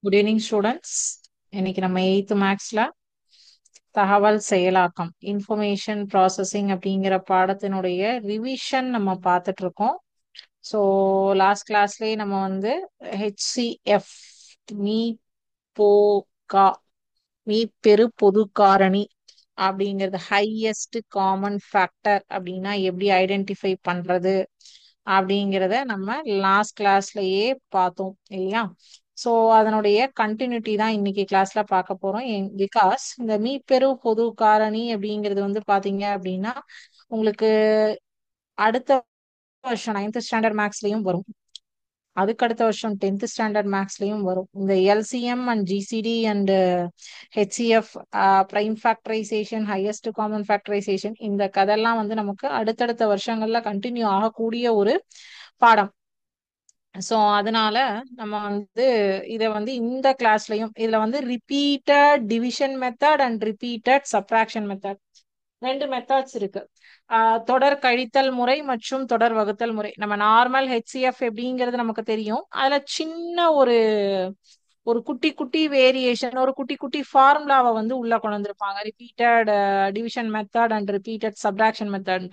Good evening students. இன்னைக்கு நம்ம eighth மேக்ஸ்ல தகவல் செயலாக்கம் இன்ஃபர்மேஷன் ப்ராசஸிங் அப்படிங்கிற பாடத்தினுடைய ரிவிஷன் நம்ம பார்த்துட்டு இருக்கோம். ஸோ லாஸ்ட் கிளாஸ்லயே நம்ம வந்து ஹெச்சிஎஃப் மீ போ கா மீ பெரு பொது காரணி அப்படிங்கிறது ஹையஸ்ட் காமன் ஃபேக்டர் அப்படின்னா எப்படி ஐடென்டிஃபை பண்றது அப்படிங்கிறத நம்ம லாஸ்ட் கிளாஸ்லயே பார்த்தோம் இல்லையா? ஸோ அதனுடைய கண்டினியூட்டி தான் இன்னைக்கு கிளாஸ்ல பார்க்க போறோம். பிகாஸ் இந்த மீப்பெரு பொது காரணி அப்படிங்கிறது வந்து பாத்தீங்க அப்படின்னா உங்களுக்கு அடுத்த வருஷம் 9th ஸ்டாண்டர்ட் மேக்ஸ்லயும் வரும். அதுக்கு அடுத்த வருஷம் 10th ஸ்டாண்டர்ட் மேக்ஸ்லயும் வரும். இந்த LCM and GCD and HCF prime factorization highest common factorization இந்த கதெல்லாம் வந்து நமக்கு அடுத்தடுத்த வருஷங்கள்ல கண்டினியூ ஆகக்கூடிய ஒரு பாடம். ஸோ அதனால நம்ம வந்து இதை வந்து இந்த கிளாஸ்லயும் இதுல வந்து repeated division method and repeated subtraction method ரெண்டு மெத்தட்ஸ் இருக்கு. தொடர் கழித்தல் முறை மற்றும் தொடர் வகுத்தல் முறை. நம்ம நார்மல் ஹெச்சிஎஃப் எப்படிங்கிறது நமக்கு தெரியும். அதுல சின்ன ஒரு ஒரு குட்டி குட்டி வேரியேஷன் ஒரு குட்டி குட்டி ஃபார்முலாவை வந்து உள்ள கொண்டு வந்திருப்பாங்க. Repeated division method and repeated subtraction method.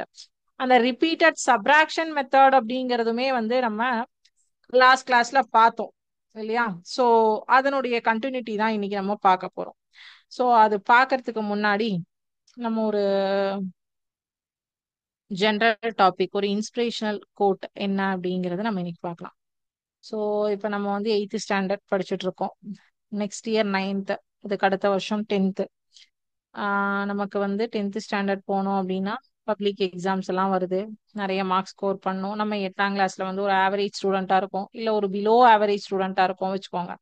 அந்த ரிப்பீட்டட் சப்ட்ராக்ஷன் மெத்தட் அப்படிங்கிறதுமே வந்து நம்ம லாஸ்ட் கிளாஸ்ல பார்த்தோம் இல்லையா? சோ அதனுடைய கண்டினியூட்டி தான் இன்னைக்கு நம்ம பார்க்க போறோம். சோ அது பார்க்கறதுக்கு முன்னாடி நம்ம ஒரு ஜெனரல் டாபிக் ஒரு இன்ஸ்பிரேஷனல் கோட் என்ன அப்படிங்கறத நம்ம இன்னைக்கு பார்க்கலாம். ஸோ இப்போ நம்ம வந்து 8th ஸ்டாண்டர்ட் படிச்சுட்டு இருக்கோம். நெக்ஸ்ட் இயர் 9th, அதுக்கு அடுத்த வருஷம் 10th. நமக்கு வந்து 10th ஸ்டாண்டர்ட் போனோம் அப்படின்னா பப்ளிக் எக்ஸாம்ஸ் எல்லாம் வருது. நிறைய மார்க்ஸ் ஸ்கோர் பண்ணணும். நம்ம 8ஆம் கிளாஸ்ல வந்து ஒரு ஆவரேஜ் ஸ்டூடெண்டா இருக்கும், இல்ல ஒரு பிலோ ஆவரேஜ் ஸ்டூடெண்டா இருக்கும் வச்சுக்கோங்க.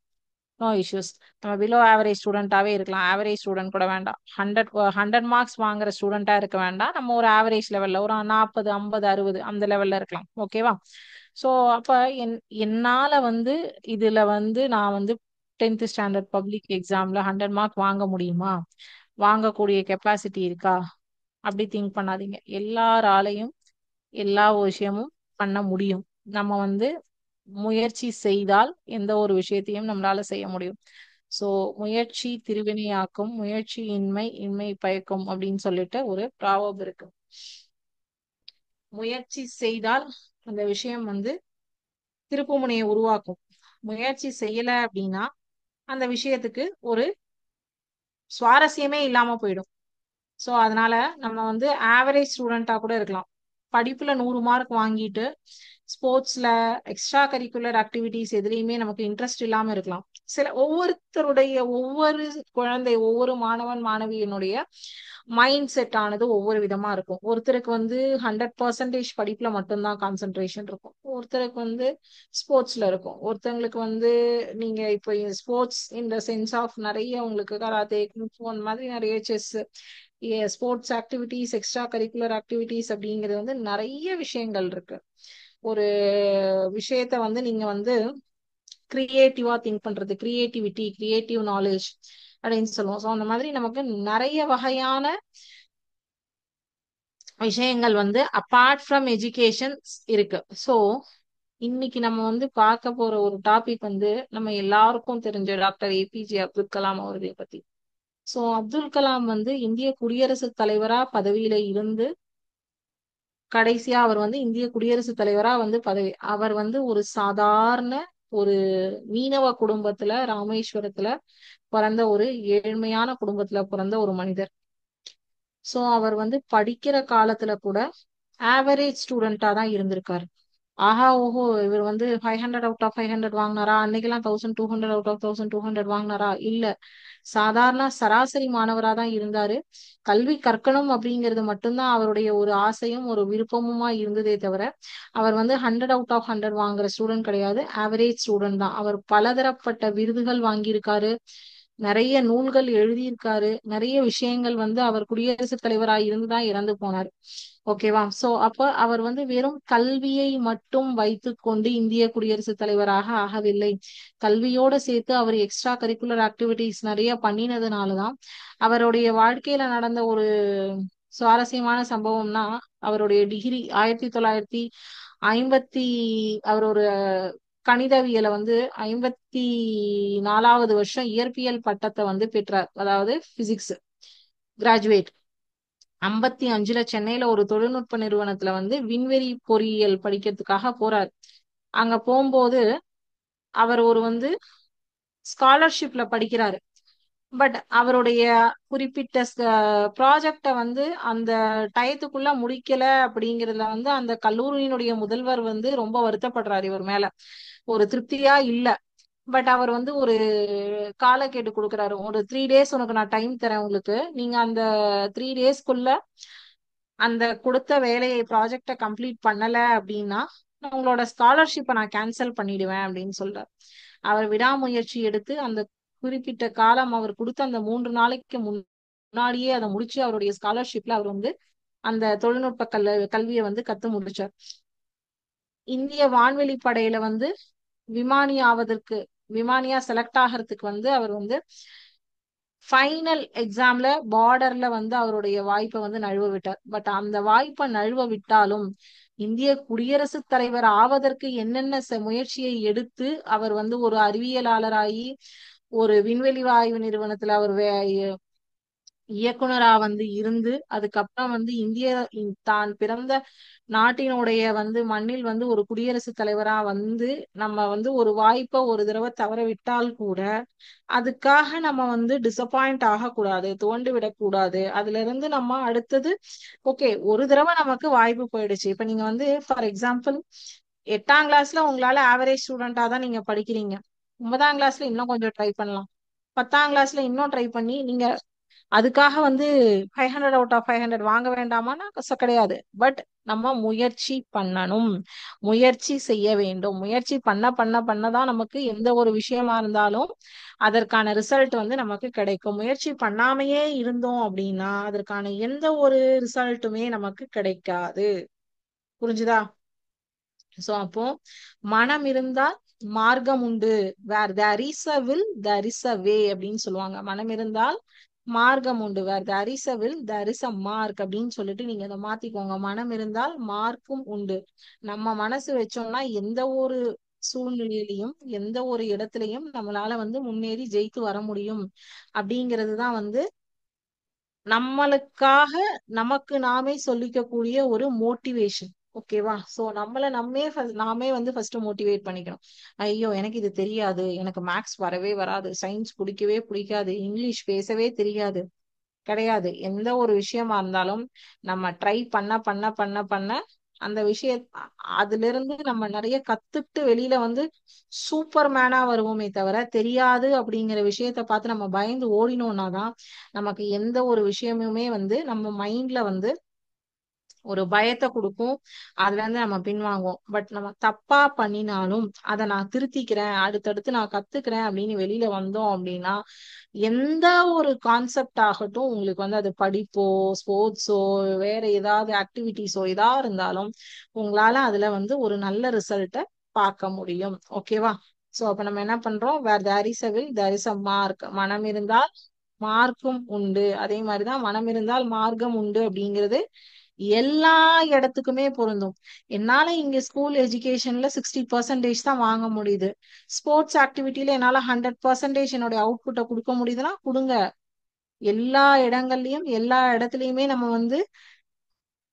No issues. நம்ம பிலோ ஆவரேஜ் ஸ்டூடெண்டாவே இருக்கலாம், ஆவரேஜ் ஸ்டூடெண்ட் கூட வேண்டாம். 100 மார்க்ஸ் வாங்குற ஸ்டூடெண்டா இருக்க வேண்டாம். நம்ம ஒரு ஆவரேஜ் லெவல்ல ஒரு 40 50 60 அந்த லெவல்ல இருக்கலாம். ஓகேவா? ஸோ அப்ப என்னால வந்து இதுல வந்து நான் வந்து 10th ஸ்டாண்டர்ட் பப்ளிக் எக்ஸாம்ல 100 மார்க் வாங்க முடியுமா, வாங்கக்கூடிய கெப்பாசிட்டி இருக்கா அப்படி திங்க் பண்ணாதீங்க. எல்லாராலையும் எல்லா விஷயமும் பண்ண முடியும். நம்ம வந்து முயற்சி செய்தால் எந்த ஒரு விஷயத்தையும் நம்மளால செய்ய முடியும். சோ முயற்சி திருவினையாக்கும், முயற்சி இன்மை இன்மை பயக்கும் அப்படின்னு சொல்லிட்டு ஒரு ப்ராவர்ப் இருக்கு. முயற்சி செய்தால் அந்த விஷயம் வந்து திருப்புமுனையை உருவாக்கும். முயற்சி செய்யல அப்படின்னா அந்த விஷயத்துக்கு ஒரு சுவாரஸ்யமே இல்லாம போயிடும். ஸோ அதனால நம்ம வந்து ஆவரேஜ் ஸ்டூடெண்டா கூட இருக்கலாம். படிப்புல 100 மார்க் வாங்கிட்டு ஸ்போர்ட்ஸ்ல எக்ஸ்ட்ரா கரிக்குலர் ஆக்டிவிட்டிஸ் எதுலையுமே நமக்கு இன்ட்ரெஸ்ட் இல்லாம இருக்கலாம். ஒவ்வொருத்தருடைய ஒவ்வொரு குழந்தை ஒவ்வொரு மாணவன் மாணவியினுடைய மைண்ட் செட் ஆனது ஒவ்வொரு விதமா இருக்கும். ஒருத்தருக்கு வந்து 100% படிப்புல மட்டும்தான் கான்சென்ட்ரேஷன் இருக்கும், ஒருத்தருக்கு வந்து ஸ்போர்ட்ஸ்ல இருக்கும், ஒருத்தங்களுக்கு வந்து நீங்க இப்போ ஸ்போர்ட்ஸ் இந்த சென்ஸ் ஆஃப் நிறைய உங்களுக்கு கராத்தே அந்த மாதிரி நிறைய chess sports activities extra curricular activities அப்படிங்கிறது வந்து நிறைய விஷயங்கள் இருக்கு. ஒரு விஷயத்த வந்து நீங்க வந்து கிரியேட்டிவா திங்க் பண்றது, கிரியேட்டிவிட்டி கிரியேட்டிவ் நாலேஜ் அப்படின்னு சொல்லுவோம். ஸோ அந்த மாதிரி நமக்கு நிறைய வகையான விஷயங்கள் வந்து அப்பார்ட் ஃப்ரம் எஜுகேஷன் இருக்கு. ஸோ இன்னைக்கு நம்ம வந்து பார்க்க போற ஒரு டாபிக் வந்து நம்ம எல்லாருக்கும் தெரிஞ்ச டாக்டர் ஏபிஜே அப்துல் கலாம் அவர்களை பத்தி. ஸோ அப்துல் கலாம் வந்து இந்திய குடியரசுத் தலைவரா பதவியில இருந்து கடைசியா அவர் வந்து இந்திய குடியரசுத் தலைவரா வந்து பதவி. அவர் வந்து ஒரு சாதாரண ஒரு மீனவ குடும்பத்துல ராமேஸ்வரத்துல பிறந்த ஒரு ஏழ்மையான குடும்பத்துல பிறந்த ஒரு மனிதர். சோ அவர் வந்து படிக்கிற காலத்துல கூட ஆவரேஜ் ஸ்டூடெண்டா தான் இருந்திருக்காரு. ஆஹா ஓஹோ இவர் வந்து 500 அவுட் ஆஃப் 500 வாங்கினாரா, அன்னைக்கெல்லாம் 1200 அவுட் ஆஃப் 1200 வாங்கினாரா, இல்ல சாதாரண சராசரி மாணவரா தான் இருந்தாரு. கல்வி கற்கணும் அப்படிங்கிறது மட்டும்தான் அவருடைய ஒரு ஆசையும் ஒரு விருப்பமுமா இருந்ததே தவிர அவர் வந்து 100 அவுட் ஆஃப் 100 வாங்குற ஸ்டூடெண்ட் கிடையாது, ஆவரேஜ் ஸ்டூடெண்ட் தான். அவர் பலதரப்பட்ட விருதுகள் வாங்கியிருக்காரு, நிறைய நூல்கள் எழுதியிருக்காரு, நிறைய விஷயங்கள் வந்து அவர் குடியரசுத் தலைவராக இருந்துதான் இறந்து போனார். ஓகேவா? சோ அப்ப அவர் வந்து வெறும் கல்வியை மட்டும் வைத்துக்கொண்டு இந்திய குடியரசுத் தலைவராக ஆகவில்லை. கல்வியோட சேர்த்து அவர் எக்ஸ்ட்ரா கரிக்குலர் ஆக்டிவிட்டிஸ் நிறைய பண்ணினதுனாலதான் அவருடைய வாழ்க்கையில நடந்த ஒரு சுவாரஸ்யமான சம்பவம்னா, அவருடைய டிகிரி 1950 அவர் ஒரு கணிதவியலை வந்து 54வது வருஷம் இயற்பியல் பட்டத்தை வந்து பெற்றார். அதாவது பிசிக்ஸ் கிராஜுவேட். 55ல சென்னையில ஒரு தொழில்நுட்ப நிறுவனத்துல வந்து விண்வெளி பொறியியல் படிக்கிறதுக்காக போறார். அங்க போகும்போது அவர் ஒரு வந்து ஸ்காலர்ஷிப்ல படிக்கிறாரு. பட் அவருடைய குறிப்பிட்ட ப்ராஜெக்டை வந்து அந்த டயத்துக்குள்ள முடிக்கல அப்படிங்கிறதுல வந்து அந்த கல்லூரியினுடைய முதல்வர் வந்து ரொம்ப வருத்தப்படுறாரு இவர் மேல. ஒரு திருப்தியா இல்ல. பட் அவர் வந்து ஒரு காலக்கெடு கொடுக்குறாரு. ஒரு 3 டேஸ் உனக்கு நான் டைம் தரேன். உங்களுக்கு நீங்க அந்த 3 டேஸ்க்குள்ள அந்த கொடுத்த வேலையை ப்ராஜெக்டை கம்ப்ளீட் பண்ணல அப்படின்னா உங்களோட ஸ்காலர்ஷிப்பை நான் கேன்சல் பண்ணிடுவேன் அப்படின்னு சொல்றாரு. அவர் விடாமுயற்சி எடுத்து அந்த குறிப்பிட்ட காலம் அவர் கொடுத்த அந்த 3 நாளைக்கு முன்னாடியே அதை முடிச்சு அவருடைய ஸ்காலர்ஷிப்ல அவர் வந்து அந்த தொழில்நுட்ப கல்வியை வந்து கத்து முடிச்சார். இந்திய வான்வெளி படையில வந்து விமானி ஆவதற்கு விமானியா செலக்ட் ஆகிறதுக்கு வந்து அவர் வந்து ஃபைனல் எக்ஸாம்ல பார்டர்ல வந்து அவருடைய வாய்ப்பை வந்து நழுவ விட்டார். பட் அந்த வாய்ப்பை நழுவ விட்டாலும் இந்திய குடியரசுத் தலைவர் ஆவதற்கு என்னென்ன முயற்சியை எடுத்து அவர் வந்து ஒரு அறிவியலாளராகி ஒரு விண்வெளி ஆய்வு நிறுவனத்துல அவர் இயக்குனரா வந்து இருந்து அதுக்கப்புறம் வந்து தான் பிறந்த நாட்டினுடைய வந்து மண்ணில் வந்து ஒரு குடியரசுத் தலைவரா வந்து நம்ம வந்து ஒரு வாய்ப்பை ஒரு தடவை தவற விட்டால் கூட அதுக்காக நம்ம வந்து டிசப்பாயிண்ட் ஆகக்கூடாது, துவண்டு விடக்கூடாது. அதுல இருந்து நம்ம அடுத்தது ஓகே ஒரு தடவை நமக்கு வாய்ப்பு போயிடுச்சு. இப்ப நீங்க வந்து ஃபார் எக்ஸாம்பிள் 8ஆம் கிளாஸ்ல உங்களால ஆவரேஜ் ஸ்டூடெண்டா தான் நீங்க படிக்கிறீங்க. 9ஆம் கிளாஸ்ல இன்னும் கொஞ்சம் ட்ரை பண்ணலாம். 10ஆம் கிளாஸ்ல இன்னும் ட்ரை பண்ணி நீங்க அதுக்காக வந்து 500 அவுட் ஆஃப் 500 வாங்க வேண்டாமான்னா கிடையாது. பட் நம்ம முயற்சி பண்ணணும், முயற்சி செய்ய வேண்டும். முயற்சி பண்ண பண்ண பண்ணதான் நமக்கு எந்த ஒரு விஷயமா இருந்தாலும் அதற்கான ரிசல்ட் வந்து நமக்கு கிடைக்கும். முயற்சி பண்ணாமையே இருந்தோம் அப்படின்னா அதற்கான எந்த ஒரு ரிசல்ட்டுமே நமக்கு கிடைக்காது. புரிஞ்சுதா? சோ அப்போ மனம் இருந்தால் மார்க்கம் உண்டு. Where there is a will there is a way அப்படின்னு சொல்லுவாங்க. மனம் இருந்தால் மார்க்கம் உண்டு. Where there is a will there is a mark அப்படின்னு சொல்லிட்டு நீங்க அதை மாத்திக்கோங்க. மனம் இருந்தால் மார்க்கும் உண்டு. நம்ம மனசு வச்சோம்னா எந்த ஒரு சூழ்நிலையிலையும் எந்த ஒரு இடத்துலயும் நம்மளால வந்து முன்னேறி ஜெயித்து வர முடியும். அப்படிங்கிறது தான் வந்து நம்மளுக்காக நமக்கு நாமே சொல்லிக்கக்கூடிய ஒரு மோட்டிவேஷன். ஓகேவா? சோ நம்மள நாமே வந்து ஃபர்ஸ்ட் மோட்டிவேட் பண்ணிக்கணும். ஐயோ எனக்கு இது தெரியாது, எனக்கு மேக்ஸ் வரவே வராது, சயின்ஸ் பிடிக்கவே பிடிக்காது, இங்கிலீஷ் பேசவே தெரியாது. கிடையாது. எந்த ஒரு விஷயமா இருந்தாலும் நம்ம ட்ரை பண்ண பண்ண பண்ண பண்ண அந்த அதுல இருந்து நம்ம நிறைய கத்துக்கிட்டு வெளியில வந்து சூப்பர் மேனா வருவோமே தவிர தெரியாது அப்படிங்கிற விஷயத்த பார்த்து நம்ம பயந்து ஓடினோம்னா தான் நமக்கு எந்த ஒரு விஷயமுமே வந்து நம்ம மைண்ட்ல வந்து ஒரு பயத்தை கொடுக்கும். அதுல இருந்து நம்ம பின்வாங்குவோம். பட் நம்ம தப்பா பண்ணினாலும் அதை நான் திருத்திக்கிறேன், அடுத்தடுத்து நான் கத்துக்கிறேன் அப்படின்னு வெளியில வந்தோம் அப்படின்னா எந்த ஒரு கான்செப்ட் ஆகட்டும் உங்களுக்கு வந்து அது படிப்போ ஸ்போர்ட்ஸோ வேற ஏதாவது ஆக்டிவிட்டிஸோ இதா இருந்தாலும் உங்களால அதுல வந்து ஒரு நல்ல ரிசல்ட்டை பார்க்க முடியும். ஓகேவா? சோ அப்ப நம்ம என்ன பண்றோம்? Where there is a will there is a mark. மனம் இருந்தால் மார்க்கும் உண்டு. அதே மாதிரிதான் மனம் இருந்தால் மார்க்கம் உண்டு அப்படிங்கிறது எல்லா இடத்துக்குமே பொருந்தும். என்னால இங்க ஸ்கூல் எஜுகேஷன்ல 60% தான் வாங்க முடியுது. ஸ்போர்ட்ஸ் ஆக்டிவிட்டியில என்னால 100% என்னுடைய அவுட்புட்டை கொடுக்க முடியுதுன்னா கொடுங்க. எல்லா இடங்கள்லயும் எல்லா இடத்துலயுமே நம்ம வந்து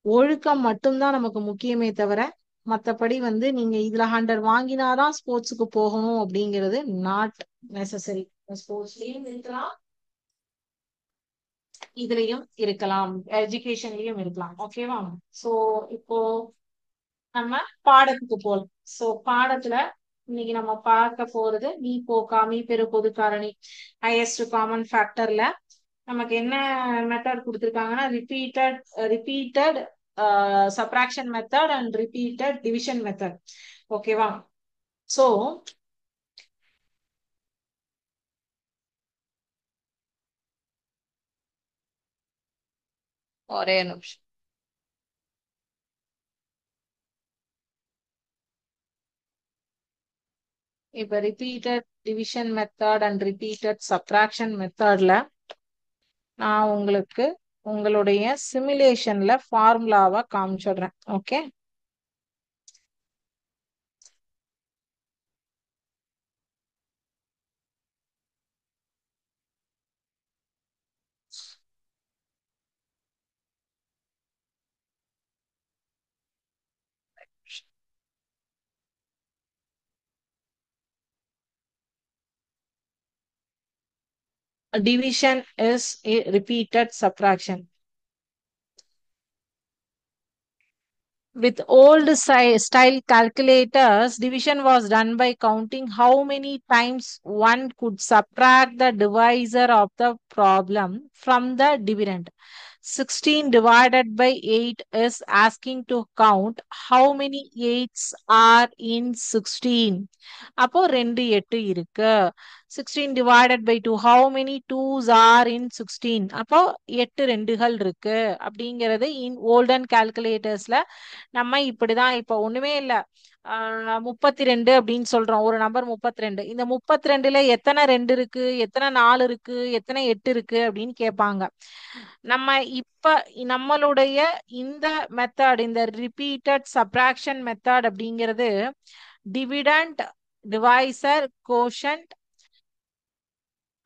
ஒழுக்கம் மட்டும்தான் நமக்கு முக்கியமே தவிர மத்தபடி வந்து நீங்க இதுல 100 வாங்கினாதான் ஸ்போர்ட்ஸுக்கு போகணும் அப்படிங்கிறது நாட் நெசசரி. ஸ்போர்ட்ஸ்லயும் இருக்கலாம், இதுலயும் இருக்கலாம், எஜுகேஷன்லயும் இருக்கலாம். ஓகேவா? சோ இப்போ நம்ம பாடத்துக்கு போலாம். சோ பாடத்துல இன்னைக்கு நம்ம பார்க்க போறது மீ போக்கா மீ பெரு பொது காரணி ஹையஸ்ட் காமன் ஃபேக்டர்ல நமக்கு என்ன மெத்தட் கொடுத்துருக்காங்கன்னா repeated subtraction method and repeated division method. ஓகேவா? சோ ஒரே நிமிஷம். இப்ப repeated division method and repeated subtraction மெத்தட்ல நான் உங்களுக்கு உங்களுடைய சிமுலேஷன்ல ஃபார்முலாவை காமிச்சிடுறேன். Okay? Division is a repeated subtraction. With old style calculators, division was done by counting how many times one could subtract the divisor of the problem from the dividend. 16 divided by 8 is asking to count how many 8s are in 16. அப்போ 2 8 இருக்கு. 16 divided by 2, how many 2s are in 16? அப்போ 8 ரெண்டுகள் இருக்கு. அப்படிங்கிறது in olden calculatorsல நம்ம இப்படிதான், இப்ப ஒண்ணுமே இல்ல, 32 அப்படின்னு சொல்றோம். ஒரு நம்பர் 32. இந்த 32ல எத்தனை 2 இருக்கு, எத்தனை 4 இருக்கு, எத்தனை 8 இருக்கு அப்படின்னு கேட்பாங்க. நம்ம இப்ப நம்மளுடைய இந்த மெத்தட், இந்த ரிப்பீட்டட் சப்ராக்ஷன் மெத்தட் அப்படிங்கிறது dividend, divisor, quotient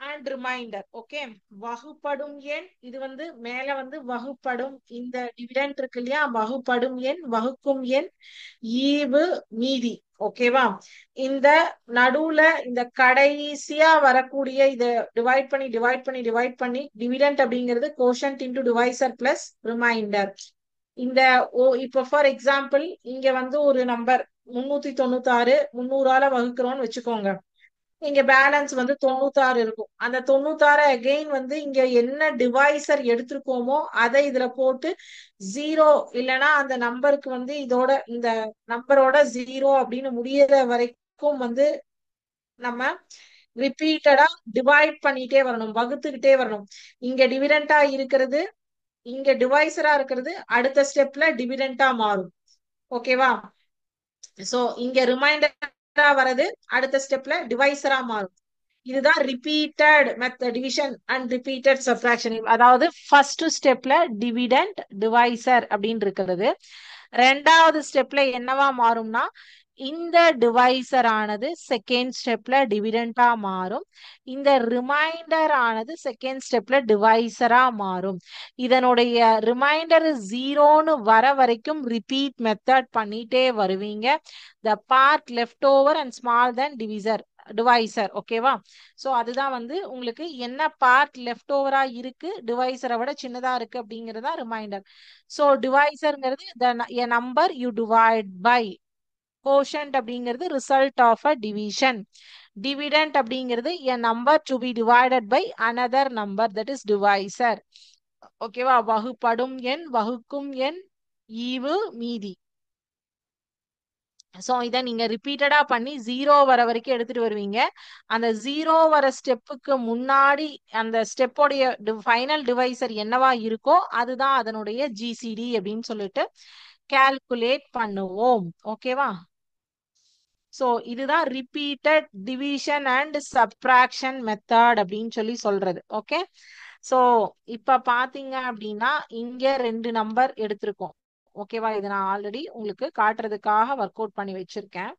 and remainder. Okay, வகுப்படும் எண், இது வந்து மேல வந்து வகுப்படும், இந்த டிவிடெண்ட் இருக்கு இல்லையா, வகுப்படும் எண், வகுக்கும் எண், ஈவு, மீதி. ஓகேவா, இந்த நடுவுல இந்த கடைசியா வரக்கூடிய இத டிவைட் பண்ணி டிவிடெண்ட் அப்படிங்கிறது quotient into divisor plus reminder. இந்த இப்ப ஃபார் எக்ஸாம்பிள் இங்க வந்து ஒரு நம்பர் 396 300ஆல வகுக்கிறோம்னு வச்சுக்கோங்க. இங்க பேலன்ஸ் வந்து 96 இருக்கும். அந்த 96 அகைன் வந்து இங்க என்ன டிவைசர் எடுத்திருக்கோமோ அதை இதுல போட்டு 0 இல்லைன்னா அந்த நம்பருக்கு வந்து இதோட இந்த நம்பரோட 0 அப்படின்னு முடியற வரைக்கும் வந்து நம்ம ரிப்பீட்டடா டிவைட் பண்ணிட்டே வரணும், வகுத்துக்கிட்டே வரணும். இங்க டிவிடெண்டா இருக்கிறது, இங்க டிவைசரா இருக்கிறது அடுத்த ஸ்டெப்ல டிவிடெண்டா மாறும். ஓகேவா, சோ இங்க ரிமைண்டரா வர்றது அடுத்த ஸ்டெப்ல டிவைசரா மாறும். இதுதான் repeated method, division and repeated subtraction. அதாவது ஃபர்ஸ்ட் ஸ்டெப்ல டிவிடெண்ட், டிவைசர் அப்படின்னு இருக்கிறது. ரெண்டாவது ஸ்டெப்ல என்னவா மாறும்னா இந்த டிவைசர் ஆனது செகண்ட் ஸ்டெப்ல டிவிடெண்டா மாறும், இந்த ரிமைண்டர் ஆனது செகண்ட் ஸ்டெப்ல டிவைசரா மாறும். இதனுடைய ரிமைண்டர் 0ன்னு வர வரைக்கும் ரிப்பீட் மெத்தட் பண்ணிட்டே வருவீங்க. The part left over and small then divisor. ஓகேவா, சோ அதுதான் வந்து உங்களுக்கு என்ன பார்ட் லெஃப்ட் ஓவரா இருக்கு, டிவைசரை விட சின்னதா இருக்கு அப்படிங்கறதா ரிமைண்டர். சோ டிவைசர்ங்கிறது a number you divide by. Quotient அப்படிங்கிறது result of a division. Dividend அப்படிங்கிறது a number to be divided by another number, that is divisor. ஓகேவா, வகுப்படும் எண், வகுக்கும் எண், ஈவு, மீதி. சோ இதை நீங்க ரிப்பீட்டடா பண்ணி 0 வர வரைக்கும் எடுத்துட்டு வருவீங்க. அந்த 0 வர ஸ்டெப்புக்கு முன்னாடி அந்த ஸ்டெப்போடைய ஃபைனல் டிவைசர் என்னவா இருக்கோ அதுதான் அதனுடைய ஜிசிடி அப்படின்னு சொல்லிட்டு கால்குலேட் பண்ணுவோம். ஓகேவா, சோ இதுதான் repeated division and subtraction method அப்படின்னு சொல்லி சொல்றது. ஓகே, சோ இப்ப பாத்தீங்க அப்படின்னா இங்க 2 நம்பர் எடுத்திருக்கோம். ஓகேவா, இது நான் ஆல்ரெடி உங்களுக்கு காட்டுறதுக்காக ஒர்க் அவுட் பண்ணி வச்சிருக்கேன்.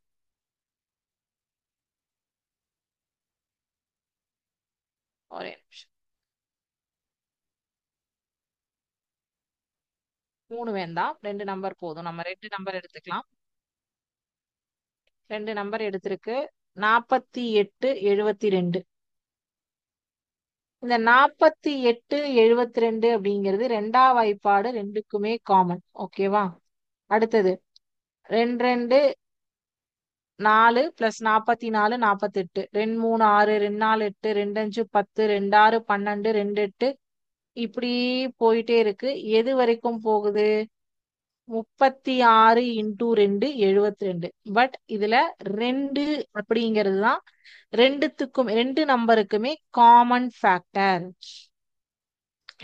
ஒரே நிமிஷம். 3 வேண்டாம், 2 நம்பர் போதும். நம்ம 2 நம்பர் எடுத்துக்கலாம். 2 நம்பர் எடுத்திருக்கு. 48 72. இந்த 48 72 அப்படிங்கிறது ரெண்டாம் வாய்ப்பாடு ரெண்டுக்குமே காமன். ஓகேவா, அடுத்தது 2 2 4 பிளஸ் 44 48, 2 3 6, 2 4 8, 2 5 10, 2 6 12, 2 8 இப்படி போயிட்டே இருக்கு. எது வரைக்கும் போகுது, 36 இன்டூ 2 72. பட் இதுல 2 அப்படிங்கிறது தான் ரெண்டுத்துக்கும், 2 நம்பருக்குமே காமன் ஃபேக்டர்.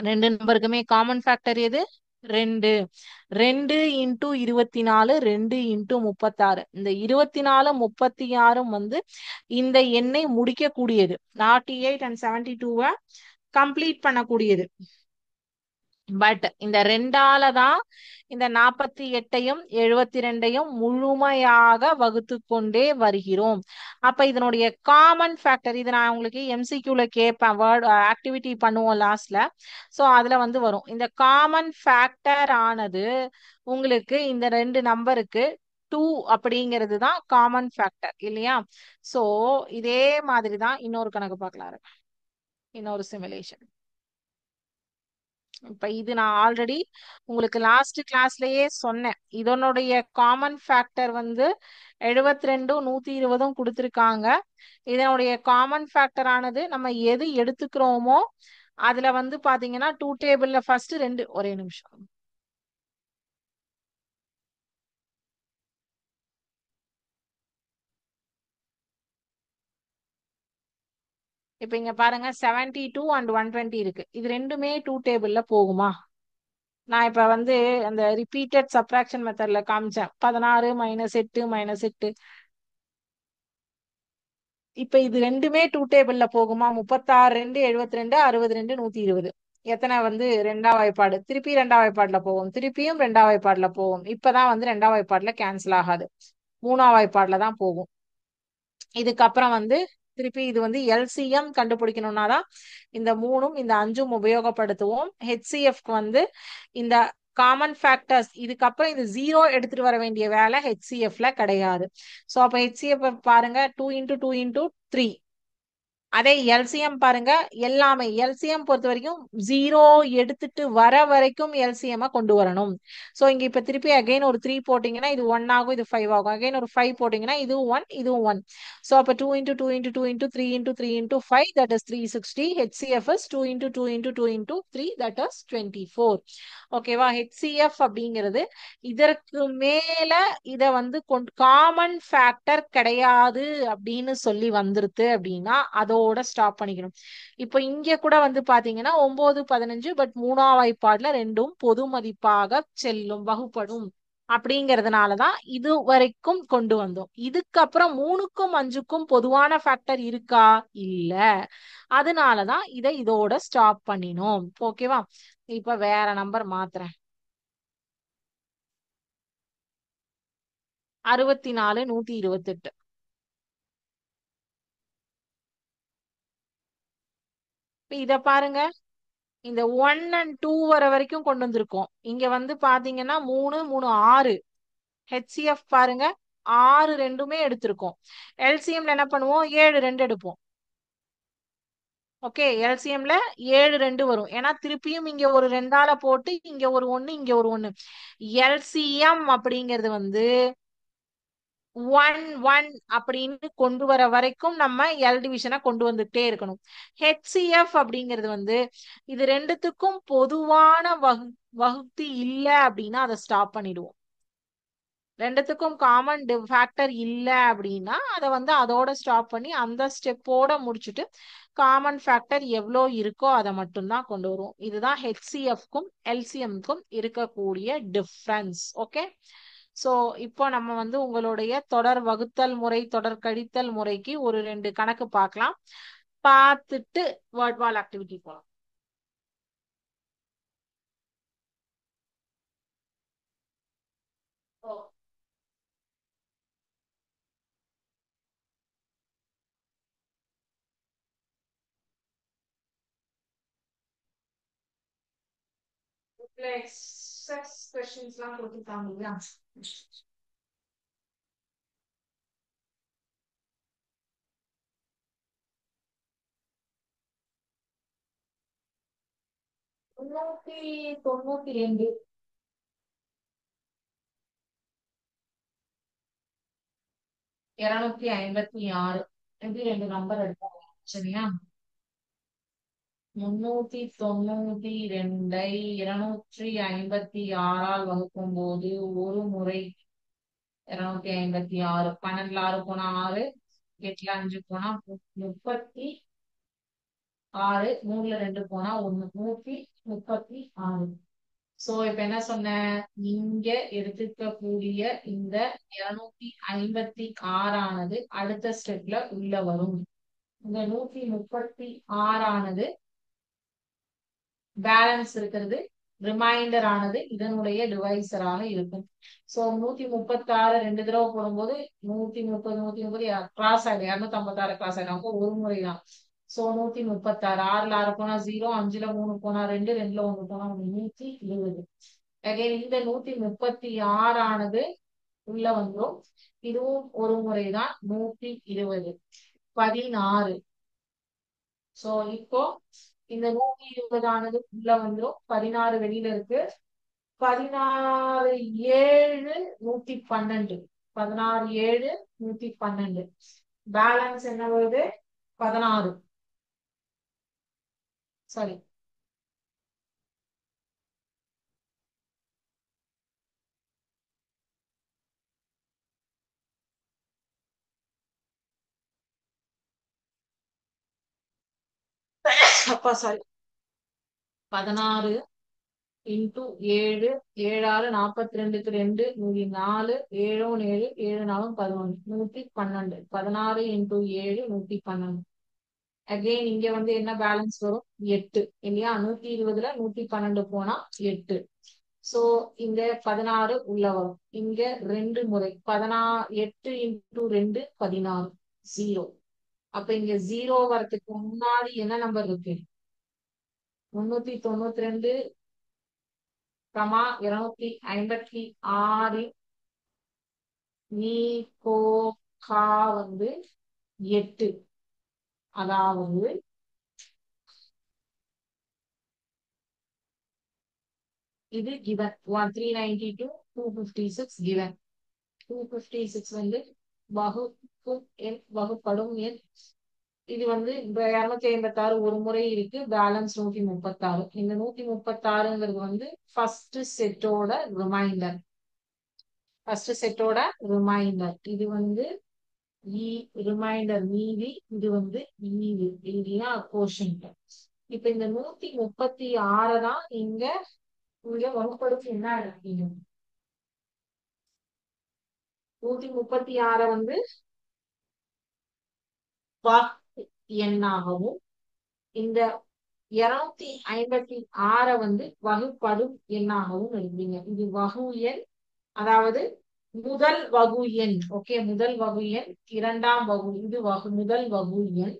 2 நம்பருக்குமே காமன் ஃபேக்டர் எது, 2. 2 இன்டூ 24, 2 இன்டூ 36. இந்த 24 36 வந்து இந்த எண்ணை முடிக்கக்கூடியது. 48 and 72 கம்ப்ளீட் பண்ணக்கூடியது. பட் இந்த ரெண்டால தான் இந்த 48யும் 72யும் முழுமையாக வகுத்து கொண்டே வருகிறோம். அப்ப இதனுடைய காமன் ஃபேக்டர் இது நான் உங்களுக்கு எம்சிக்யூல கேட்பேன், வேர்ட் ஆக்டிவிட்டி பண்ணுவோம் லாஸ்ட்ல. ஸோ அதுல வந்து வரும் இந்த காமன் ஃபேக்டர் ஆனது உங்களுக்கு இந்த ரெண்டு நம்பருக்கு 2 அப்படிங்கிறது தான் காமன் ஃபேக்டர் இல்லையா? ஸோ இதே மாதிரி தான் இன்னொரு கணக்கு பார்க்கலாம். இன்னொரு சிமுலேஷன். இப்ப இது நான் ஆல்ரெடி உங்களுக்கு லாஸ்ட் கிளாஸ்லயே சொன்னேன். இதனுடைய காமன் ஃபேக்டர் வந்து 72 120 கொடுத்துருக்காங்க. இதனுடைய காமன் ஃபேக்டர் ஆனது நம்ம எது எடுத்துக்கிறோமோ அதுல வந்து பாத்தீங்கன்னா டூ டேபிள்ல ஃபர்ஸ்ட் ரெண்டு, ஒரே நிமிஷம். இப்ப இங்க பாருங்க 72 அண்ட் 120 இருக்கு. இது ரெண்டுமே டூ டேபிள்ல போகுமா? நான் இப்ப வந்து அந்த ரிப்பீட்டட் சப்ராக்ஷன் மெத்தட்ல காமிச்சேன். 16 -8 -8. இப்ப இது ரெண்டுமே டூ டேபிள்ல போகுமா? 36 2 72 62 120. எத்தனை வந்து ரெண்டாம் வாய்ப்பாடு, திருப்பி ரெண்டாம் வாய்ப்பாடுல போகும், திருப்பியும் ரெண்டாம் வாய்ப்பாடுல போகும். இப்பதான் வந்து ரெண்டாம் வாய்ப்பாடுல கேன்சல் ஆகாது, மூணாம் வாய்ப்பாடுல தான் போகும். இதுக்கப்புறம் வந்து திருப்பி இது வந்து எல்சிஎம் கண்டுபிடிக்கணும்னா தான் இந்த மூணும் இந்த அஞ்சும் உபயோகப்படுத்துவோம். ஹெச்சிஎஃப்க்கு வந்து இந்த காமன் ஃபேக்டர்ஸ் இதுக்கப்புறம் இந்த ஜீரோ எடுத்துட்டு வர வேண்டிய வேலை ஹெச்சிஎஃப்ல கிடையாது. ஸோ அப்ப ஹெச்சிஎஃப் பாருங்க 2 × 2 × 3. அதே எல்சிஎம் பாருங்க, எல்லாமே எல்சிஎம் பொறுத்த வரைக்கும் ஜீரோ எடுத்துட்டு வர வரைக்கும் எல்சிஎம் கொண்டு வரணும். சோ இங்க இப்ப திருப்பி அகைன் ஒரு 3 போட்டீங்கன்னா இது 1 ஆகும், இது 5 ஆகும். அகைன் ஒரு 5 போட்டீங்கன்னா இதுவும் 1 இதுவும் 1. சோ அப்ப 2 × 2 × 2 × 3 × 3 × 5 that is 360. HCF is 2 × 2 × 2 × 3 that is 24. ஓகேவா? HCF அப்படிங்கிறது இதற்கு மேல இத வந்து காமன் ஃபேக்டர் கிடையாது அப்படின்னு சொல்லி வந்துருது அப்படின்னா அதோட ஸ்டாப் பண்ணிக்கணும். இப்போ இங்க கூட வந்து பாத்தீங்கன்னா 9 15 பட் மூணாம் வாய்ப்பாடுல ரெண்டும் பொது மதிப்பாக செல்லும், வகுப்படும் அப்படிங்கறதுனாலதான் இது வரைக்கும் கொண்டு வந்தோம். இதுக்கப்புறம் 3க்கும் 5க்கும் பொதுவான ஃபேக்டர் இருக்கா? இல்ல. அதனாலதான் இதை இதோட ஸ்டாப் பண்ணினோம். ஓகேவா? இப்ப வேற நம்பர் மாத்துறேன். 64 128. இத பாருங்க, இந்த 1 and 2 வர வரைக்கும் கொண்டு வந்திருக்கோம். இங்க வந்து பாத்தீங்கன்னா 3 3 6. ஹெச்சிஎஃப் பாருங்க, 6 ரெண்டுமே எடுத்திருக்கோம். எல்சிஎம்ல என்ன பண்ணுவோம்? 7 2 எடுப்போம். ஓகே, எல்சிஎம்ல 7 2 வரும். ஏன்னா திருப்பியும் இங்க ஒரு ரெண்டால போட்டு இங்க ஒரு 1 இங்க ஒரு 1. எல்சிஎம் அப்படிங்கிறது வந்து 1 1 அப்படின்னு கொண்டு வர வரைக்கும் நம்ம எல் டிவிஷனை கொண்டு வந்துட்டே இருக்கணும். ஹெச்சிஎஃப் அப்படிங்கிறது வந்து இது ரெண்டுத்துக்கும் பொதுவான வகுத்தி இல்லை அப்படின்னா அதை ஸ்டாப் பண்ணிடுவோம். ரெண்டுத்துக்கும் காமன் ஃபேக்டர் இல்லை அப்படின்னா அதை வந்து அதோட ஸ்டாப் பண்ணி அந்த ஸ்டெப்போட முடிச்சுட்டு காமன் ஃபேக்டர் எவ்வளோ இருக்கோ அதை மட்டும்தான் கொண்டு வருவோம். இதுதான் ஹெச்சிஎஃப்க்கும் எல்சிஎம்க்கும் இருக்கக்கூடிய டிஃப்ரென்ஸ். ஓகே, ஸோ இப்போ நம்ம வந்து உங்களுடைய தொடர் வகுத்தல் முறை, தொடர் கழித்தல் முறைக்கு ஒரு 2 கணக்கு பார்க்கலாம். பார்த்துட்டு வேர்ட் வால் ஆக்டிவிட்டி போகலாம். எக்ஸஸ் கொஸ்டின்ஸ்லாம் கொடுத்துருக்காங்க இல்லையா? முன்னூத்தி 92 256. எப்படி ரெண்டு நம்பர் எடுத்தாங்க சரியா? 392 256 வகுக்கும் போது ஒரு முறை 256, 12 6 போனா 6, 8 5 போனா 36, 3 2 போனா 1, 136. சோ இப்ப என்ன சொன்ன, இங்க எடுத்துக்கக்கூடிய இந்த 256 ஆனது அடுத்த ஸ்டெப்ல உள்ள வரும். இந்த 136 ஆனது பேலன்ஸ் இருக்கிறது ரிமைண்டர் ஆனது இதனுடைய டிவைசராக இருக்கும். சோ 136 ரெண்டு தடவை போடும்போது 130 கிராஸ் ஆயிடும், 256 கிராஸ் ஆயிடும். அப்போ ஒரு முறை தான். சோ 136 6ல 6 போனா 0, 5ல 3 போனா 2, 2ல 1 போனா 120. அகைன் இந்த 136 ஆனது உள்ள வந்துடும். இதுவும் ஒரு முறைதான் 120 16. சோ இப்போ இந்த 120 ஆனது உள்ள வந்துடும், 16 வெளியில இருக்கு. 16 7 112, 16 7 112. பேலன்ஸ் என்ன வருது? 16. சாரி, அப்பா சாரி, 16 இன்டூ 7, 7 42க்கு 2 104, 7 7 7 4 11 112. 16 இன்டூ 7 112. அகைன் இங்க வந்து என்ன பேலன்ஸ் வரும்? 8 இல்லையா? 120ல 112 போனா 8. சோ இங்க 16 உள்ள வரும். இங்க ரெண்டு முறை 8 இன்டூ 2 16, 0. அப்ப இங்க 0 வரதுக்கு முன்னாடி என்ன நம்பர் இருக்கு? 392, 256 நீ கா வந்து 8. அதாவது இது given 392 256 given. 256 வந்து வகுக்கும் எண், வகுப்படும் எண். இது வந்து இப்ப 256 ஒரு முறை இருக்கு, பேலன்ஸ் 136. இந்த 136ங்கிறது வந்து ஃபர்ஸ்ட் செட்டோட ரிமைண்டர். ஃபர்ஸ்ட் செட்டோட ரிமைண்டர் இது வந்து ரிமைண்டர் மீதி, இது வந்து ஈவு இல்லையா, கோஷன்ட். இப்ப இந்த 136 தான் இங்க இங்க வகுப்படுத்தி என்ன எடுத்தீங்க? 136 வந்து எண்ணாகவும், இந்த 256 வந்து வகுப்படும் எண்ணாகவும் எழுதுவீங்க. இது வகு எண், அதாவது முதல் வகு எண். ஓகே, முதல் வகு எண், இரண்டாம் வகு, இது முதல் வகு எண்.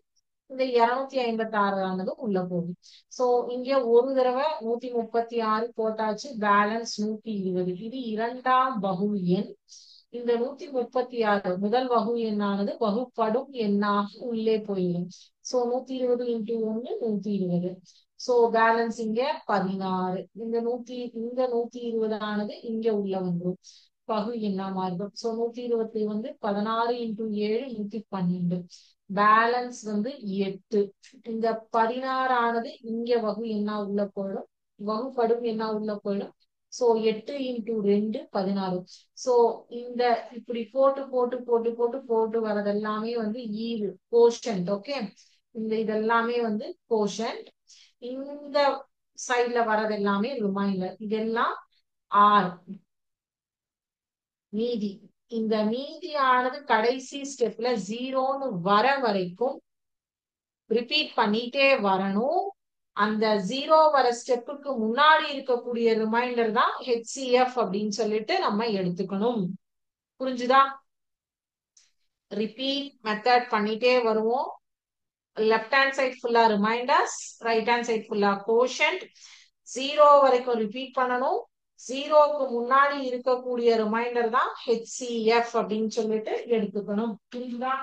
இந்த 256 ஆனது உள்ள போகும். சோ இங்க ஒரு தடவை 136 போட்டாச்சு, பேலன்ஸ் 120. இது இரண்டாம் வகு எண். இந்த 136 முதல் வகு எண்ணானது வகுப்படும் எண்ணாக உள்ளே போயிடும். So 120 into 1 120. சோ பேலன்ஸ் இங்க 16. இந்த 120 ஆனது இங்க உள்ள வந்துடும், பகு எண்ணா மாறும். சோ 120 வந்து 16 இன்டூ 7 112. பேலன்ஸ் வந்து 8. இந்த 16 ஆனது இங்க வகு எண்ணா உள்ள போயிடும், வகுப்படும் எண்ணா உள்ள போயிடும். So 8 into 2 16. சோ இந்த இப்படி போட்டு போட்டு போட்டு போட்டு போட்டு வரது எல்லாமே வந்து ஈவு, கோஷன்ட். ஓகே, இந்த இதெல்லாமே வந்து கோஷன்ட். இந்த சைட்ல வரது எல்லாமே ரிமைண்டர். இதெல்லாம் ஆர் மீதி. இந்த மீதியானது கடைசி ஸ்டெப்ல 0ன்னு வர வரைக்கும் ரிப்பீட் பண்ணிட்டே வரணும். அந்த 0 வர ஸ்டெப்புக்கு முன்னாடி இருக்கக்கூடிய ரிமைண்டர் தான் HCF அப்படின்னு சொல்லிட்டு நம்ம எடுத்துக்கணும். புரிஞ்சுதா? ரிப்பீட் மெத்தட் பண்ணிட்டே வருவோம். லெஃப்ட் ஹேண்ட் சைட் ஃபுல்லா ரிமைண்டர்ஸ், ரைட் ஹேண்ட் சைட் ஃபுல்லா கோஷன்ட். 0 வரைக்கும் ரிப்பீட் பண்ணணும். 0க்கு முன்னாடி இருக்கக்கூடிய ரிமைண்டர் தான் HCF அப்படின்னு சொல்லிட்டு எடுத்துக்கணும். புரியுதா?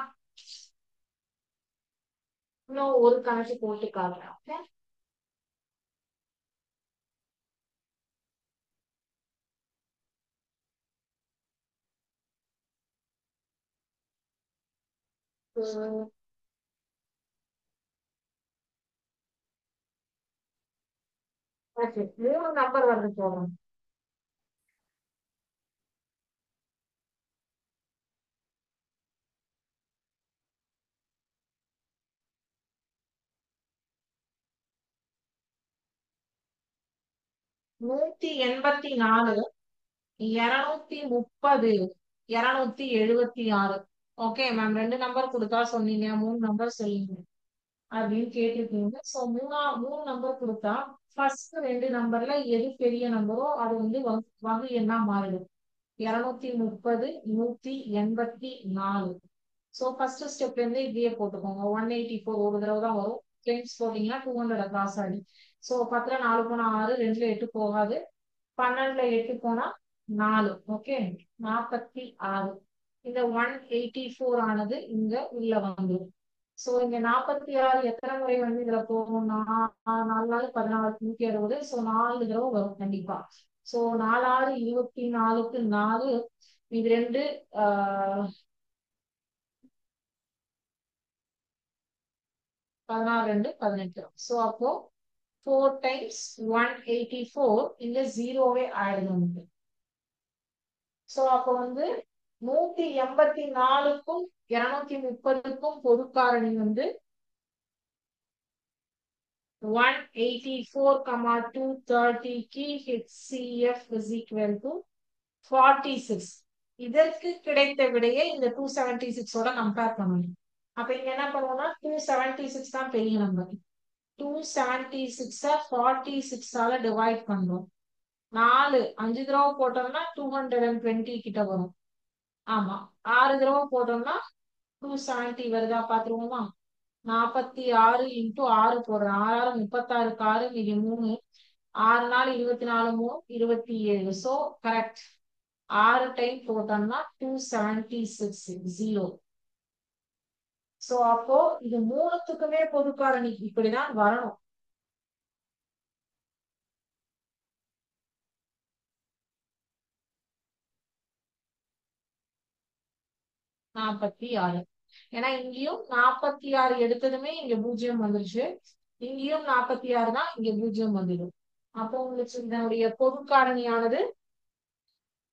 இன்னும் ஒரு கணக்கு போட்டு காட்டுறேன். 3 நம்பர் வந்து போகணும். 184, 230, 276. ஓகே மேம், ரெண்டு நம்பர் கொடுத்தா சொன்னீங்க, மூணு நம்பர் சொல்லுங்க அப்படின்னு கேட்டிருக்கீங்க. சோ மூணு நம்பர் கொடுத்தா ஃபர்ஸ்ட் ரெண்டு நம்பர்ல எது பெரிய நம்பரோ அது வந்து வகு எண்ணா மாறிடும். 230, 184. ஸோ ஃபர்ஸ்ட் ஸ்டெப்ல இருந்து இப்படியே போட்டுக்கோங்க. 184 ஒரு தடவை தான் வரும். ஃப்ரெண்ட்ஸ் போட்டீங்கன்னா 200 கிராஸ் ஆடி. ஸோ 10ல 4 போனா 6, 2ல 8 போகாது. 12ல 8 போனா 4. ஓகே, 46. இந்த 184 ஆனது இங்க உள்ள வந்துடும். சோ இங்க 46 எத்தனை முறை வந்து இதுல போகும்? 4 4 16 160. சோ 4 தடவை வரும் கண்டிப்பா. சோ 4 6 24க்கு 4. இது ரெண்டு 16 2 18. சோ அப்போ 4 டைம்ஸ் 184 இந்த ஜீரோவே ஆயிடும். சோ அப்போ வந்து 184க்கும் 230க்கும் பொதுக்காரணி வந்து 184, 230 key HCF is equal to 46. இதற்கு கிடைத்த விடையை இந்த 276 ஓட கம்பேர் பண்ணணும். அப்ப இங்க என்ன பண்ணுவோம்னா 276 தான் பெரிய நம்பர். 276 46 ஆல டிவைட் பண்றோம். 4 5 தடவை போட்டோம்னா 220 கிட்ட வரும். ஆமா, 6 தடவை போட்டோம்னா 270 வருதா பாத்துருவோமா? 46 இன்டூ 6 போடுறேன். 6 36க்கு 6 மீதி 3. 6 நாள் 24 3 27. So correct. 6 டைம் போட்டோம்னா 276 0. சோ அப்போ இது மூணுத்துக்குமே பொதுக்காரணி இப்படிதான் வரணும். 46. ஏன்னா இங்கேயும் 46 எடுத்ததுமே இங்க 0 வந்துருச்சு. இங்கேயும் 46 தான், இங்க 0 வந்துடும். அப்போ உங்களுக்கு இதனுடைய பொதுக்காரணியானது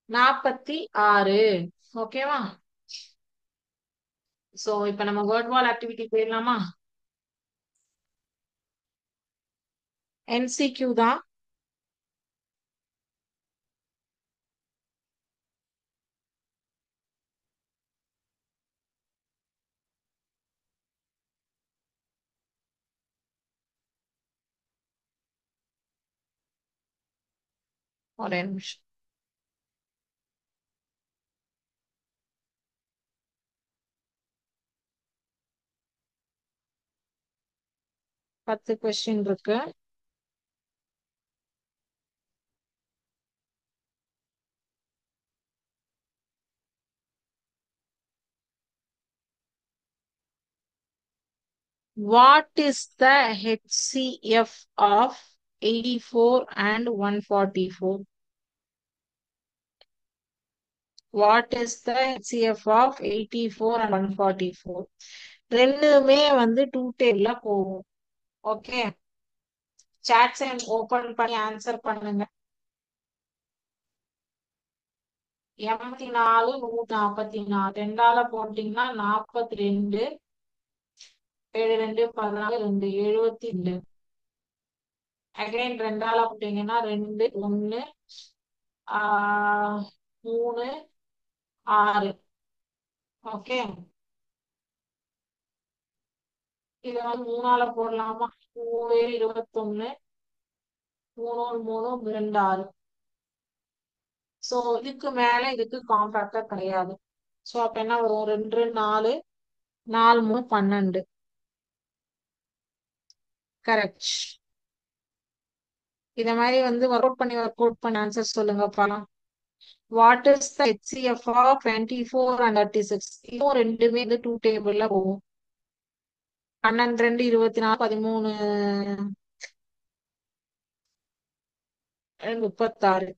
46. ஓகேவா? சோ இப்ப நம்ம வேர்ட் வால் ஆக்டிவிட்டி போயிடலாமா? MCQ தான். ஒரே நிமிஷம். பத்து கொஸ்டின் இருக்கு. What is the HCF of 84 and 144? What is the HCF of 84 and 144? ரெண்டுமே வந்து டூ டேபிள்ல போகும். ஓகே, சாட்ஸ் ஓபன் பண்ணி ஆன்சர் பண்ணுங்க. 84 144 ரெண்டால போட்டீங்கன்னா 42. 7 2 14 2 72. அகைன் ரெண்டால போட்டீங்கன்னா 2 1 3 6. ஓகே, இத வந்து 3ஆல போடலாமா? 3 21. 3 3 2 6. சோ இதுக்கு மேல இதுக்கு காம்பாக்டா கிடையாது. சோ அப்ப என்ன வரும்? 2 4 4 3 12. கரெக்ட். இத மாதிரி வந்து ஒர்க் அவுட் பண்ணி ஆன்சர் சொல்லுங்க பாக்கலாம். What is the HCF of 24 and 36? இதுவும் ரெண்டுமே வந்து டூ டேபிள்ல போகும். 12 2 24 13 36.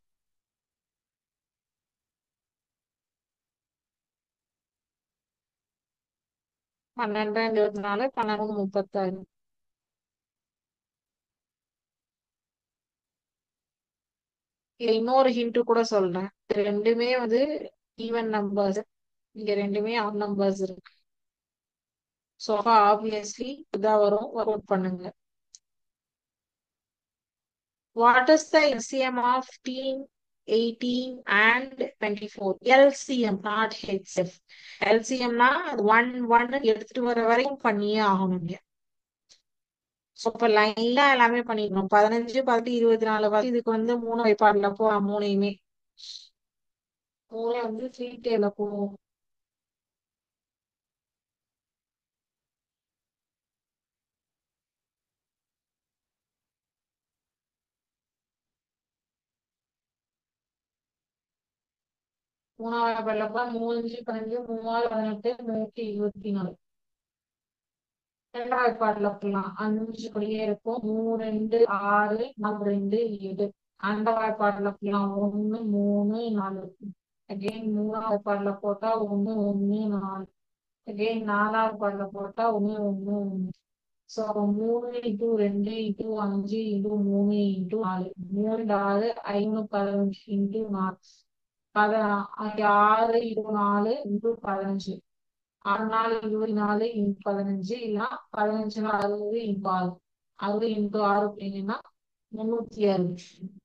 12 24 12 36. இது இன்னொரு ஹிண்ட் கூட சொல்றேன். இது ரெண்டுமே வந்து ஈவன் நம்பர்ஸ். இங்க ரெண்டுமே ஆட் நம்பர்ஸ் இருக்கு. சோ ஆப்வியஸ்லி இதான் வரும். ஒர்க் அவுட் பண்ணுங்க. What is the LCM of 18 and 24? LCM not HCF. LCMனா 1 1 எடுத்துட்டு வர வரைக்கும் பண்ணியே ஆகணும். ஸோ இப்போ லைனா எல்லாமே பண்ணிக்கணும். 15, 18, 24 இதுக்கு மூணு வாய்ப்பாடுல போகலாம். மூணையுமே மூணே த்ரீ டேல போவோம். மூணாவது வாய்ப்பாடுல போக 3, 5, 15, 3, 6, 18, 124. ரெண்டாவது வாய்ப்பாடுல போகலாம். 5 படியே இருக்கும். 3, 2, 6, 4, 2, 7. அந்த வாய்ப்பாடுல போகலாம். 1, 3, 4. அகைன் மூணாவது பாடல போட்டா 1, 1, 4. அகைன் நாலாவது பாடல போட்டா 1, 1, 1. ஸோ 3 × 2, 2 × 5 × 3 × 4. 3, 4, 5, 15 × 4. 6, 4 × 4 × 15. 6, 4, 24 × 15 இல்லைன்னா 15, 4, 60 × 6. 60 × 6 அப்படின்னா 360.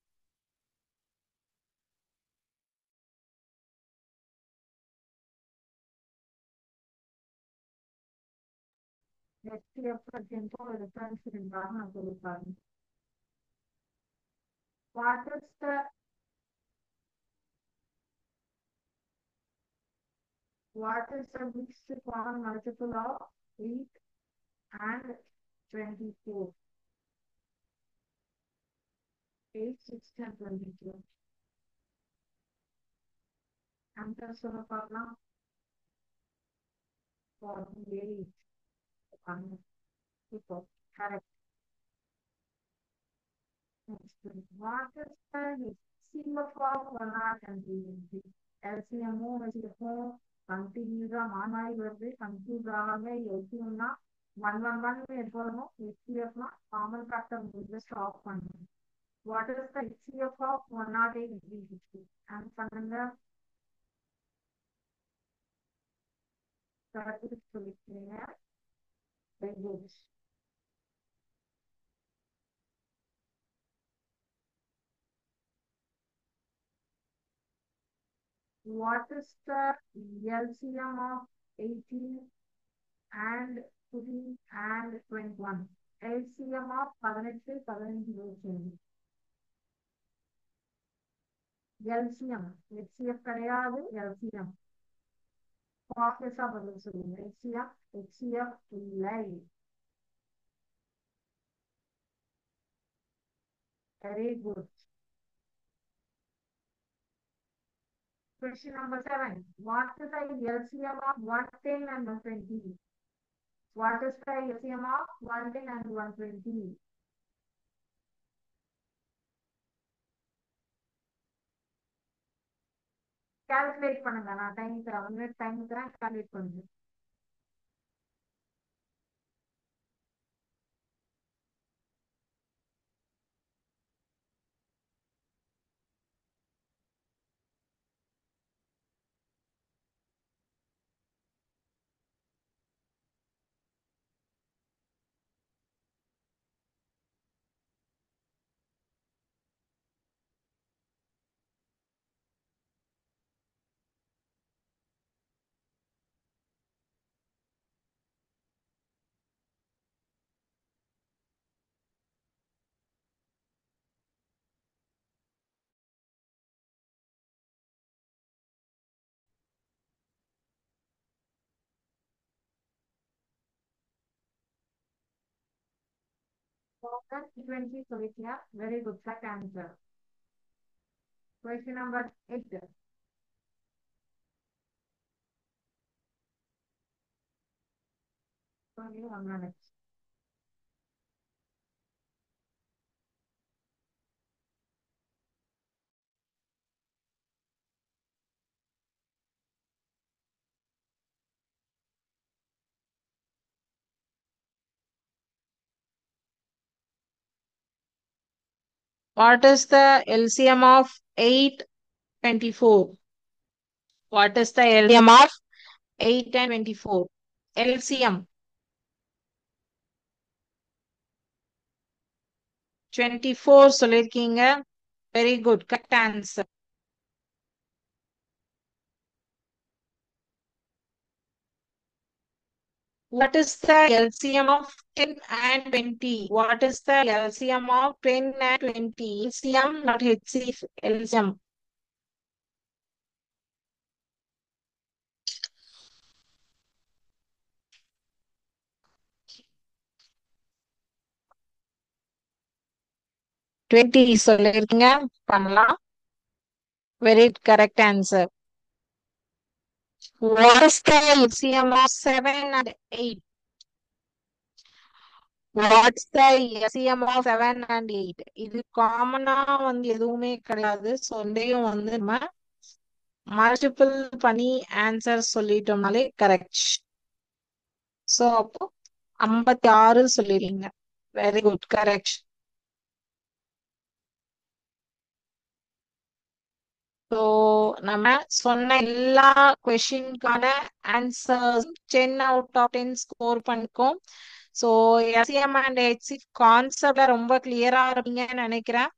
HCF tiempo de reference இருந்தாலும் அது இருக்காது. What is the mixed common multiple of 8 and 24? 8, 6 and 22. Answer சொல்ல பார்க்கலாம். Very இப்போ correct. What is the HCF of 120? LCM-உம் HCF-உம் கண்டினியூஸா மாறி வருது. கண்டினியூஸாகவே LCM-னா 111 எடுக்கணும். HCF-னா காமன் ஃபேக்டர் முடிஞ்சு ஸ்டாப் பண்ணணும். What is the HCF of 108 and 360? And பண்ணுங்க. Correct சொல்லிக்கிறீங்க. Very good. What is the LCM of 18 and 3 and 21? LCM of 18, 15. LCM. HCF கிடையாது. LCM. Obviously பதில் சொல்லுங்க. HCF இல்லை. Very good. Question number 7. What is the LCM of 110 and 120? What is the LCM of 110 and 120? Calculate பண்ணுங்க. நான் time தரேன். 1 minute time தரேன். Calculate பண்ணுங்க. T20 சொல்லிட்டியா? Very good. Correct answer. Question number 8. Only 1 minute. What is the LCM of 8, 24? What is the LCM of 8 and 24? LCM 24 சொல்லிருக்கீங்க. Very good. Correct answer. What is the LCM of 10 and 20? What is the LCM of 10 and 20? LCM, not HCF, LCM. 20 சொல்லிருக்கீங்க. பண்ணலாம். Very correct answer. What is the LCM of 7 and 8? What's the LCM of 7 and 8? இது காமனா வந்து எதுவுமே கிடையாது. So ரெண்டையும் வந்து நம்ம மல்டிபிள் பண்ணி ஆன்சர் சொல்லிட்டோம்னாலே கரெக்ட். ஸோ அப்போ 56 சொல்லிடுங்க. Very good, correct. ஸோ நம்ம சொன்ன எல்லா கொஷினுக்கான ஆன்சர்ஸ் 10 அவுட் ஆஃப் 10 ஸ்கோர் பண்ணிக்கோம். ஸோ எஸ்எம் அண்ட் ஹெச்சி கான்செப்ட்ல ரொம்ப கிளியரா இருப்பீங்கன்னு நினைக்கிறேன்.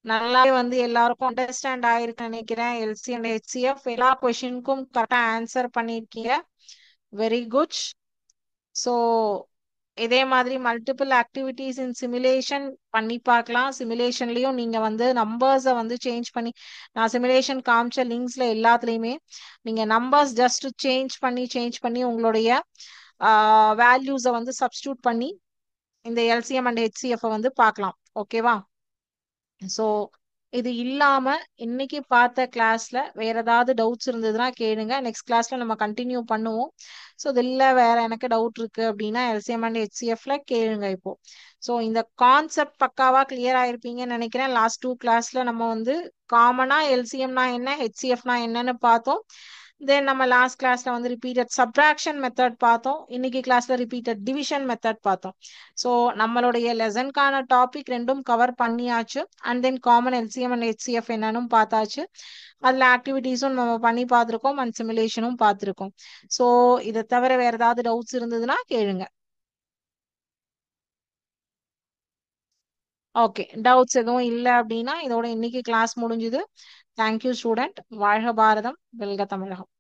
நல்லாவே வந்து எல்லாருக்கும் அண்டர்ஸ்டாண்ட் ஆயிருக்குன்னு நினைக்கிறேன். எல்சி அண்ட் ஹெச்சிஎஃப் எல்லா கொஷினுக்கும் கரெக்டா ஆன்சர் பண்ணிருக்கீங்க. Very good. ஸோ இதே மாதிரி மல்டிபிள் ஆக்டிவிட்டிஸ் இன் சிமுலேஷன் பண்ணி பார்க்கலாம். சிமுலேஷன்லயும் நீங்க வந்து நம்பர்ஸை வந்து சேஞ்ச் பண்ணி, நான் சிமுலேஷன் காமிச்ச லிங்க்ஸ்ல எல்லாத்துலயுமே நீங்க நம்பர்ஸ் ஜஸ்ட் சேஞ்ச் பண்ணி உங்களுடைய வேல்யூஸை வந்து சப்ஸ்டியூட் பண்ணி இந்த எல்சிஎம் அண்ட் ஹெச்சிஎஃப் வந்து பார்க்கலாம். ஓகேவா? ஸோ இது இல்லாம இன்னைக்கு பார்த்த கிளாஸ்ல வேற ஏதாவது டவுட்ஸ் இருந்ததுன்னா கேளுங்க. நெக்ஸ்ட் கிளாஸ்ல நம்ம கண்டினியூ பண்ணுவோம். ஸோ இது இல்ல வேற எனக்கு டவுட் இருக்கு அப்படின்னா எல்சிஎம் அண்ட் ஹெச்சிஎஃப்ல கேளுங்க இப்போ. ஸோ இந்த கான்செப்ட் பக்காவா கிளியர் ஆயிருப்பீங்கன்னு நினைக்கிறேன். லாஸ்ட் 2 கிளாஸ்ல நம்ம வந்து காமனா எல்சிஎம்னா என்ன, ஹெச்சிஎஃப்னா என்னன்னு பார்த்தோம். தென் நம்ம லாஸ்ட் கிளாஸ்ல வந்து ரிப்பீட்டட் சப்ட்ராக்ஷன் மெத்தட் பார்த்தோம். இன்னைக்கு கிளாஸ்ல ரிப்பீட்டட் டிவிஷன் மெத்தட் பார்த்தோம். ஸோ நம்மளுடைய லெசன்கான டாபிக் ரெண்டும் கவர் பண்ணியாச்சு. And then common LCM and HCF என்னன்னு பார்த்தாச்சு. அதுல ஆக்டிவிட்டிஸும் நம்ம பண்ணி பார்த்துருக்கோம் அண்ட் சிமுலேஷனும் பார்த்துருக்கோம். ஸோ இதை தவிர வேற ஏதாவது டவுட்ஸ் இருந்ததுன்னா கேளுங்க. ஓகே, டவுட்ஸ் எதுவும் இல்லை அப்படின்னா இதோட இன்னைக்கு கிளாஸ் முடிஞ்சுது. Thank you student. வாழ்க பாரதம், வெல்க தமிழகம்.